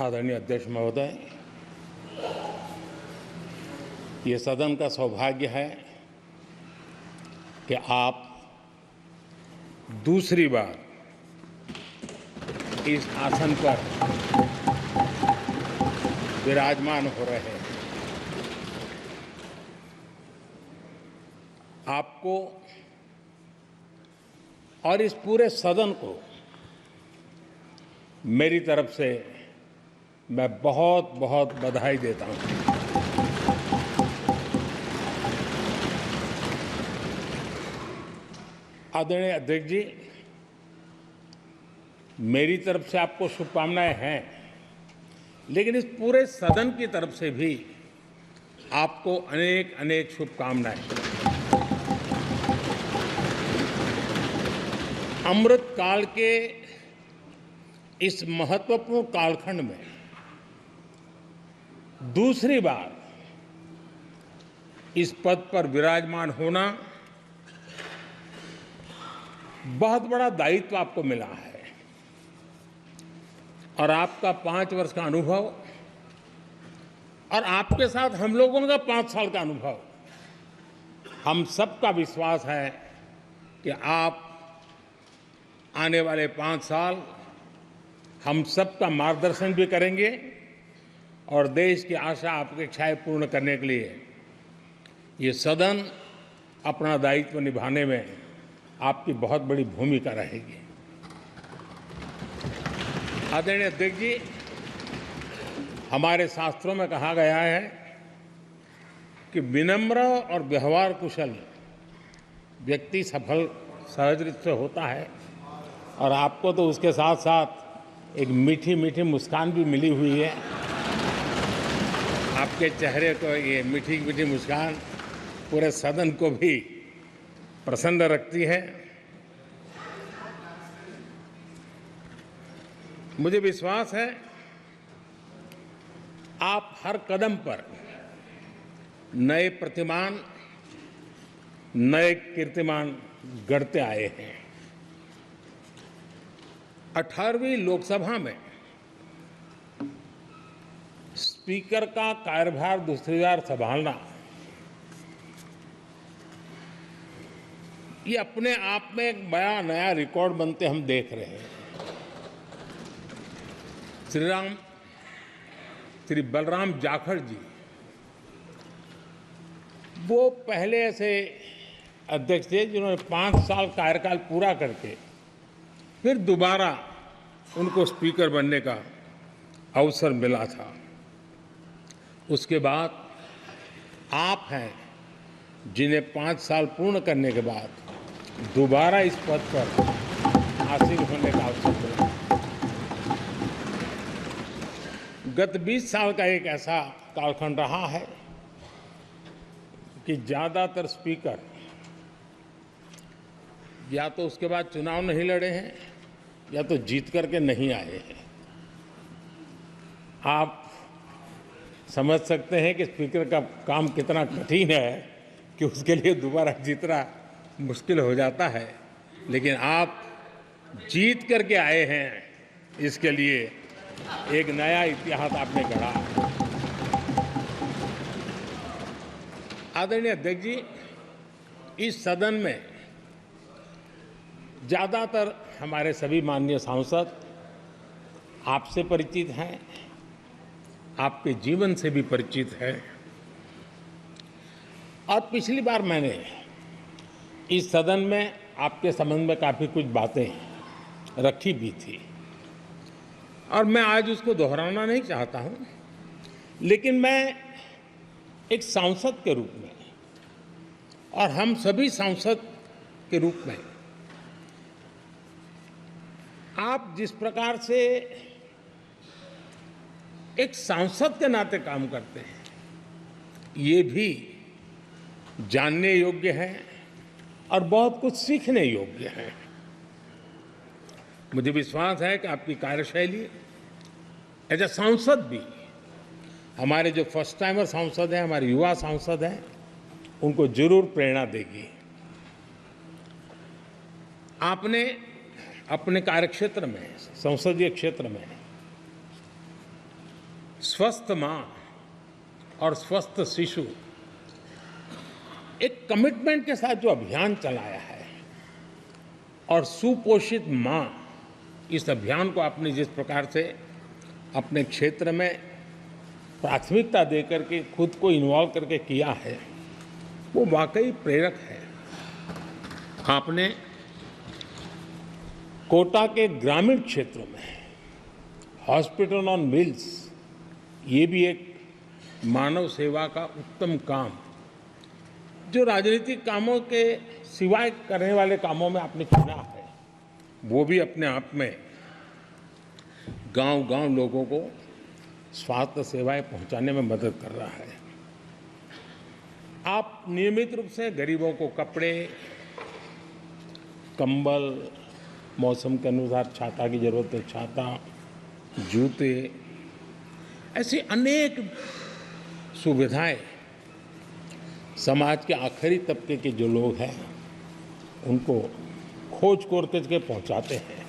आदरणीय अध्यक्ष महोदय, ये सदन का सौभाग्य है कि आप दूसरी बार इस आसन पर विराजमान हो रहे हैं। आपको और इस पूरे सदन को मेरी तरफ से मैं बहुत बहुत बधाई देता हूं। आदरणीय अध्यक्ष जी, मेरी तरफ से आपको शुभकामनाएं हैं, लेकिन इस पूरे सदन की तरफ से भी आपको अनेक अनेक शुभकामनाएं। अमृत काल के इस महत्वपूर्ण कालखंड में दूसरी बार इस पद पर विराजमान होना बहुत बड़ा दायित्व आपको मिला है और आपका 5 वर्ष का अनुभव और आपके साथ हम लोगों का 5 साल का अनुभव, हम सबका विश्वास है कि आप आने वाले 5 साल हम सबका मार्गदर्शन भी करेंगे और देश की आशा अपेक्षाएं पूर्ण करने के लिए ये सदन अपना दायित्व निभाने में आपकी बहुत बड़ी भूमिका रहेगी। आदरणीय अध्यक्ष जी, हमारे शास्त्रों में कहा गया है कि विनम्र और व्यवहार कुशल व्यक्ति सफल सहज रूप से होता है और आपको तो उसके साथ साथ एक मीठी मीठी मुस्कान भी मिली हुई है। आपके चेहरे को ये मीठी मीठी मुस्कान पूरे सदन को भी प्रसन्न रखती है। मुझे विश्वास है आप हर कदम पर नए प्रतिमान, नए कीर्तिमान गढ़ते आए हैं। 18वीं लोकसभा में स्पीकर का कार्यभार दूसरी बार संभालना ये अपने आप में एक बड़ा नया रिकॉर्ड बनते हम देख रहे हैं। श्री बलराम जाखड़ जी वो पहले ऐसे अध्यक्ष थे जिन्होंने 5 साल कार्यकाल पूरा करके फिर दोबारा उनको स्पीकर बनने का अवसर मिला था। उसके बाद आप हैं जिन्हें 5 साल पूर्ण करने के बाद दोबारा इस पद पर आसीन होने का अवसर मिला। गत 20 साल का एक ऐसा कालखंड रहा है कि ज़्यादातर स्पीकर या तो उसके बाद चुनाव नहीं लड़े हैं या तो जीत करके नहीं आए हैं। आप समझ सकते हैं कि स्पीकर का काम कितना कठिन है कि उसके लिए दोबारा जीतना मुश्किल हो जाता है, लेकिन आप जीत करके आए हैं, इसके लिए एक नया इतिहास आपने गढ़ा। आदरणीय अध्यक्ष जी, इस सदन में ज़्यादातर हमारे सभी माननीय सांसद आपसे परिचित हैं, आपके जीवन से भी परिचित है और पिछली बार मैंने इस सदन में आपके संबंध में काफ़ी कुछ बातें रखी भी थी और मैं आज उसको दोहराना नहीं चाहता हूं, लेकिन मैं एक सांसद के रूप में और हम सभी सांसद के रूप में आप जिस प्रकार से एक सांसद के नाते काम करते हैं, ये भी जानने योग्य है और बहुत कुछ सीखने योग्य है। मुझे विश्वास है कि आपकी कार्यशैली एज ए सांसद भी हमारे जो फर्स्ट टाइमर सांसद हैं, हमारे युवा सांसद हैं, उनको जरूर प्रेरणा देगी। आपने अपने कार्यक्षेत्र में, संसदीय क्षेत्र में स्वस्थ मां और स्वस्थ शिशु एक कमिटमेंट के साथ जो अभियान चलाया है और सुपोषित मां, इस अभियान को आपने जिस प्रकार से अपने क्षेत्र में प्राथमिकता देकर के खुद को इन्वॉल्व करके किया है, वो वाकई प्रेरक है। आपने कोटा के ग्रामीण क्षेत्रों में हॉस्पिटल ऑन व्हील्स, ये भी एक मानव सेवा का उत्तम काम, जो राजनीतिक कामों के सिवाय करने वाले कामों में आपने चुना है, वो भी अपने आप में गांव-गांव लोगों को स्वास्थ्य सेवाएं पहुंचाने में मदद कर रहा है। आप नियमित रूप से गरीबों को कपड़े, कंबल, मौसम के अनुसार छाता की जरूरत है छाता, जूते, ऐसी अनेक सुविधाएं समाज के आखिरी तबके के जो लोग हैं उनको खोज करके पहुंचाते हैं।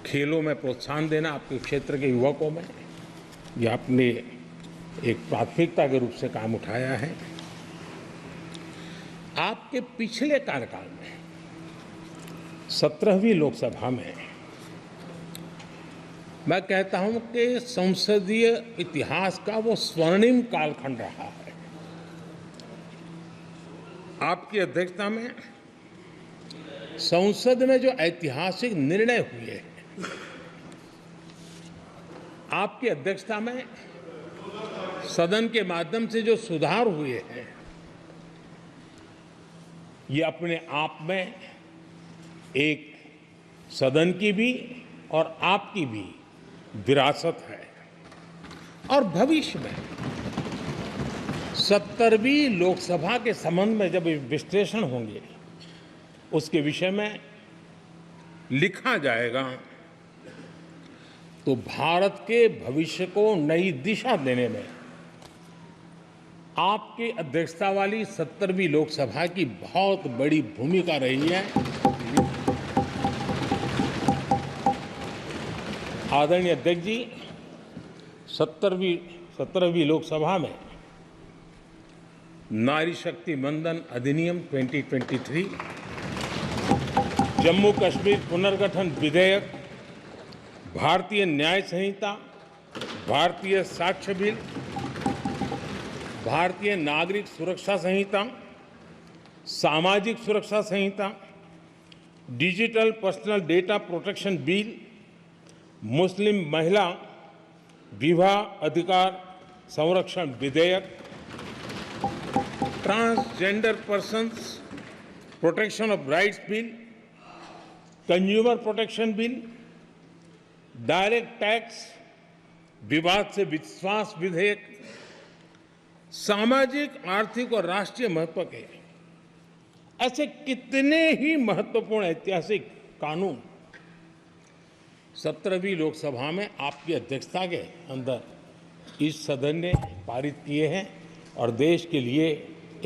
खेलों में प्रोत्साहन देना आपके क्षेत्र के युवकों में, यह आपने एक प्राथमिकता के रूप से काम उठाया है। आपके पिछले कार्यकाल में 17वीं लोकसभा में मैं कहता हूं कि संसदीय इतिहास का वो स्वर्णिम कालखंड रहा है। आपकी अध्यक्षता में संसद में जो ऐतिहासिक निर्णय हुए हैं, आपकी अध्यक्षता में सदन के माध्यम से जो सुधार हुए हैं, ये अपने आप में एक सदन की भी और आपकी भी विरासत है। और भविष्य में 70वीं लोकसभा के संबंध में जब विश्लेषण होंगे, उसके विषय में लिखा जाएगा, तो भारत के भविष्य को नई दिशा देने में आपकी अध्यक्षता वाली 70वीं लोकसभा की बहुत बड़ी भूमिका रही है। आदरणीय अध्यक्ष जी, 17वीं लोकसभा में नारी शक्ति वंदन अधिनियम 2023, जम्मू कश्मीर पुनर्गठन विधेयक, भारतीय न्याय संहिता, भारतीय साक्ष्य बिल, भारतीय नागरिक सुरक्षा संहिता, सामाजिक सुरक्षा संहिता, digital personal data protection bill, मुस्लिम महिला विवाह अधिकार संरक्षण विधेयक, transgender persons protection of rights bill, consumer protection bill, direct tax, विवाद से विश्वास विधेयक, सामाजिक, आर्थिक और राष्ट्रीय महत्व के ऐसे कितने ही महत्वपूर्ण ऐतिहासिक कानून 17वीं लोकसभा में आपकी अध्यक्षता के अंदर इस सदन ने पारित किए हैं और देश के लिए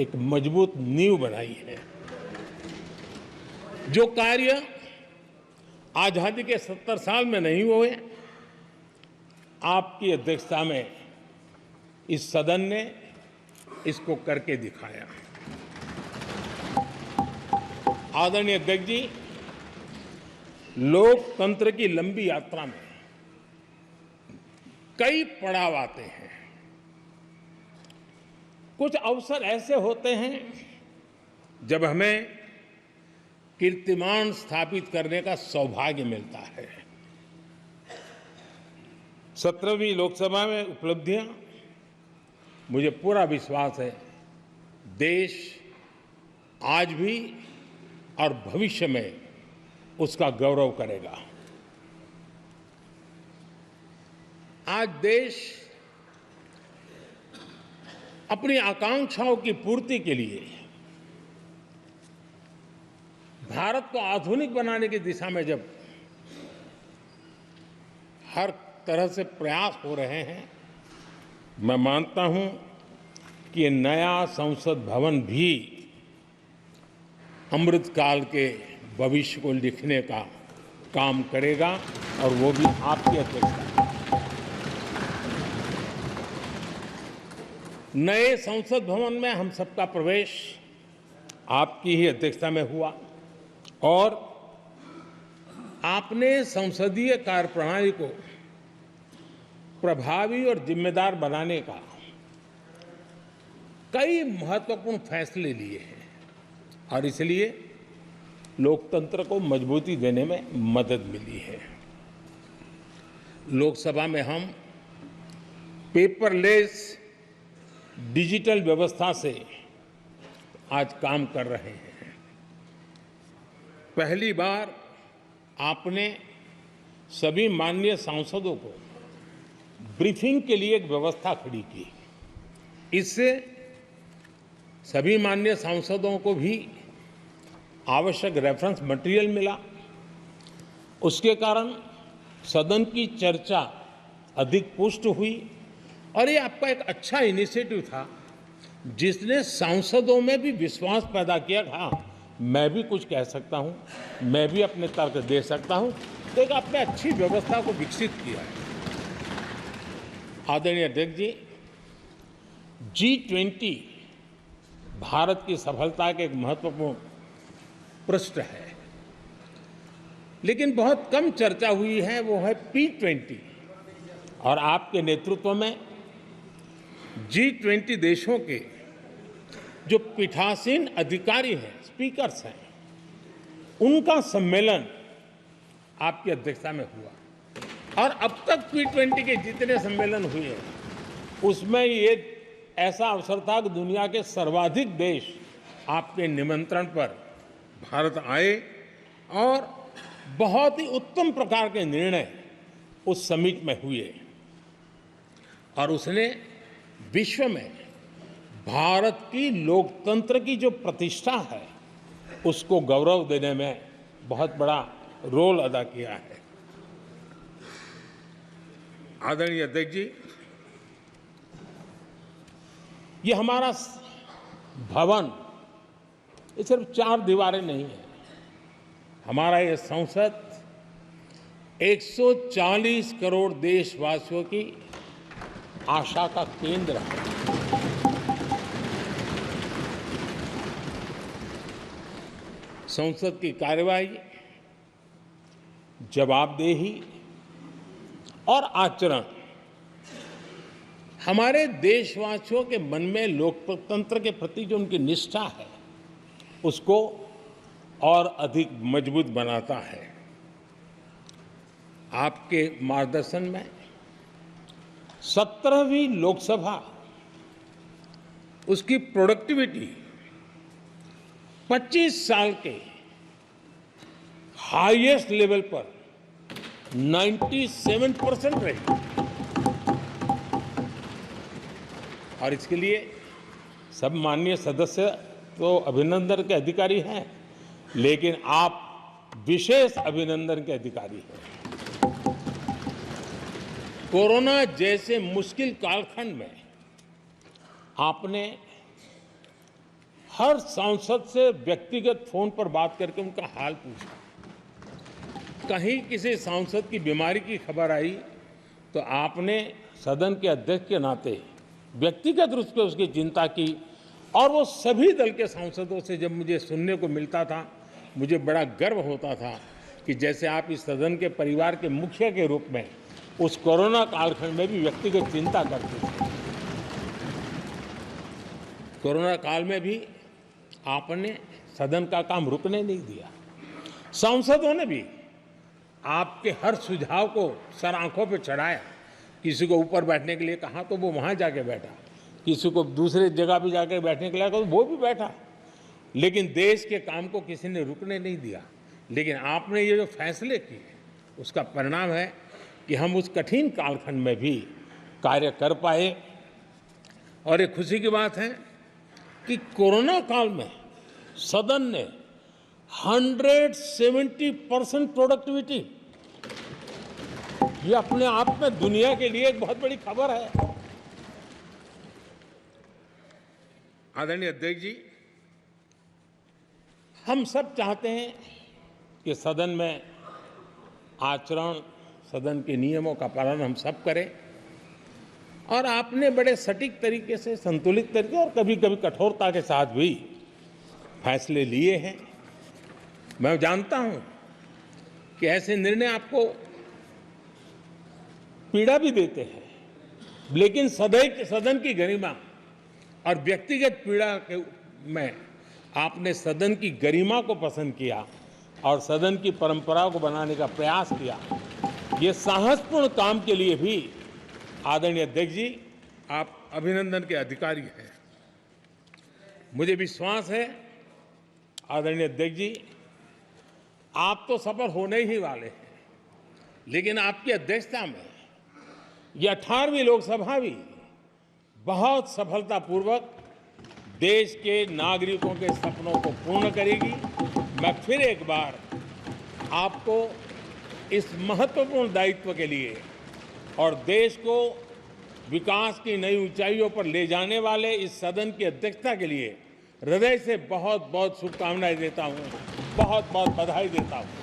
एक मजबूत नींव बनाई है। जो कार्य आजादी के 70 साल में नहीं हुए, आपकी अध्यक्षता में इस सदन ने इसको करके दिखाया। आदरणीय अध्यक्ष जी, लोकतंत्र की लंबी यात्रा में कई पड़ाव आते हैं। कुछ अवसर ऐसे होते हैं जब हमें कीर्तिमान स्थापित करने का सौभाग्य मिलता है। 17वीं लोकसभा में उपलब्धियां, मुझे पूरा विश्वास है देश आज भी और भविष्य में उसका गौरव करेगा। आज देश अपनी आकांक्षाओं की पूर्ति के लिए भारत को आधुनिक बनाने की दिशा में जब हर तरह से प्रयास हो रहे हैं, मैं मानता हूं कि नया संसद भवन भी अमृतकाल के भविष्य को लिखने का काम करेगा और वो भी आपकी अध्यक्षता में। नए संसद भवन में हम सबका प्रवेश आपकी ही अध्यक्षता में हुआ और आपने संसदीय कार्यप्रणाली को प्रभावी और जिम्मेदार बनाने का कई महत्वपूर्ण फैसले लिए हैं और इसलिए लोकतंत्र को मजबूती देने में मदद मिली है। लोकसभा में हम पेपरलेस डिजिटल व्यवस्था से आज काम कर रहे हैं। पहली बार आपने सभी माननीय सांसदों को ब्रीफिंग के लिए एक व्यवस्था खड़ी की। इससे सभी माननीय सांसदों को भी आवश्यक रेफरेंस मटेरियल मिला। उसके कारण सदन की चर्चा अधिक पुष्ट हुई और ये आपका एक अच्छा इनिशिएटिव था जिसने सांसदों में भी विश्वास पैदा किया। हाँ, मैं भी कुछ कह सकता हूँ, मैं भी अपने तर्क दे सकता हूँ। तो एक आपने अच्छी व्यवस्था को विकसित किया है। आदरणीय अध्यक्ष जी, G20 भारत की सफलता के एक महत्वपूर्ण पृष्ठ है, लेकिन बहुत कम चर्चा हुई है, वो है P20 और आपके नेतृत्व में G20 देशों के जो पीठासीन अधिकारी हैं, स्पीकर्स हैं, उनका सम्मेलन आपकी अध्यक्षता में हुआ और अब तक P20 के जितने सम्मेलन हुए हैं उसमें ये ऐसा अवसर था कि दुनिया के सर्वाधिक देश आपके निमंत्रण पर भारत आए और बहुत ही उत्तम प्रकार के निर्णय उस समिट में हुए और उसने विश्व में भारत की लोकतंत्र की जो प्रतिष्ठा है उसको गौरव देने में बहुत बड़ा रोल अदा किया है। आदरणीय अध्यक्ष जी, ये हमारा भवन ये सिर्फ 4 दीवारें नहीं है। हमारा ये संसद 140 करोड़ देशवासियों की आशा का केंद्र है। संसद की कार्यवाही, जवाबदेही और आचरण हमारे देशवासियों के मन में लोकतंत्र के प्रति जो उनकी निष्ठा है उसको और अधिक मजबूत बनाता है। आपके मार्गदर्शन में 17वीं लोकसभा उसकी प्रोडक्टिविटी 25 साल के हाईएस्ट लेवल पर 97% रही और इसके लिए सब माननीय सदस्य तो अभिनंदन के अधिकारी हैं, लेकिन आप विशेष अभिनंदन के अधिकारी हैं। कोरोना जैसे मुश्किल कालखंड में आपने हर सांसद से व्यक्तिगत फोन पर बात करके उनका हाल पूछा। कहीं किसी सांसद की बीमारी की खबर आई तो आपने सदन के अध्यक्ष के नाते व्यक्तिगत रूप से उसकी चिंता की और वो सभी दल के सांसदों से जब मुझे सुनने को मिलता था, मुझे बड़ा गर्व होता था कि जैसे आप इस सदन के परिवार के मुखिया के रूप में उस कोरोना कालखंड में भी व्यक्तिगत चिंता करते थे। कोरोना काल में भी आपने सदन का काम रुकने नहीं दिया। सांसदों ने भी आपके हर सुझाव को सर आंखों पर चढ़ाया। किसी को ऊपर बैठने के लिए कहा तो वो वहां जाके बैठा, किसी को दूसरे जगह भी जाके बैठने के लिए कहा तो वो भी बैठा, लेकिन देश के काम को किसी ने रुकने नहीं दिया। लेकिन आपने ये जो फैसले किए उसका परिणाम है कि हम उस कठिन कालखंड में भी कार्य कर पाए। और ये खुशी की बात है कि कोरोना काल में सदन ने 170% प्रोडक्टिविटी, ये अपने आप में दुनिया के लिए एक बहुत बड़ी खबर है। आदरणीय अध्यक्ष जी, हम सब चाहते हैं कि सदन में आचरण, सदन के नियमों का पालन हम सब करें। और आपने बड़े सटीक तरीके से, संतुलित तरीके और कभी कभी कठोरता के साथ भी फैसले लिए हैं। मैं जानता हूं कि ऐसे निर्णय आपको पीड़ा भी देते हैं, लेकिन सदन की गरिमा और व्यक्तिगत पीड़ा के में आपने सदन की गरिमा को पसंद किया और सदन की परंपरा को बनाने का प्रयास किया। ये साहसपूर्ण काम के लिए भी आदरणीय अध्यक्ष जी, आप अभिनंदन के अधिकारी हैं। मुझे विश्वास है आदरणीय अध्यक्ष जी, आप तो सफल होने ही वाले हैं, लेकिन आपकी अध्यक्षता में ये 18वीं लोकसभा भी बहुत सफलतापूर्वक देश के नागरिकों के सपनों को पूर्ण करेगी। मैं फिर एक बार आपको इस महत्वपूर्ण दायित्व के लिए और देश को विकास की नई ऊंचाइयों पर ले जाने वाले इस सदन की अध्यक्षता के लिए हृदय से बहुत बहुत शुभकामनाएं देता हूं, बहुत बहुत बधाई देता हूं।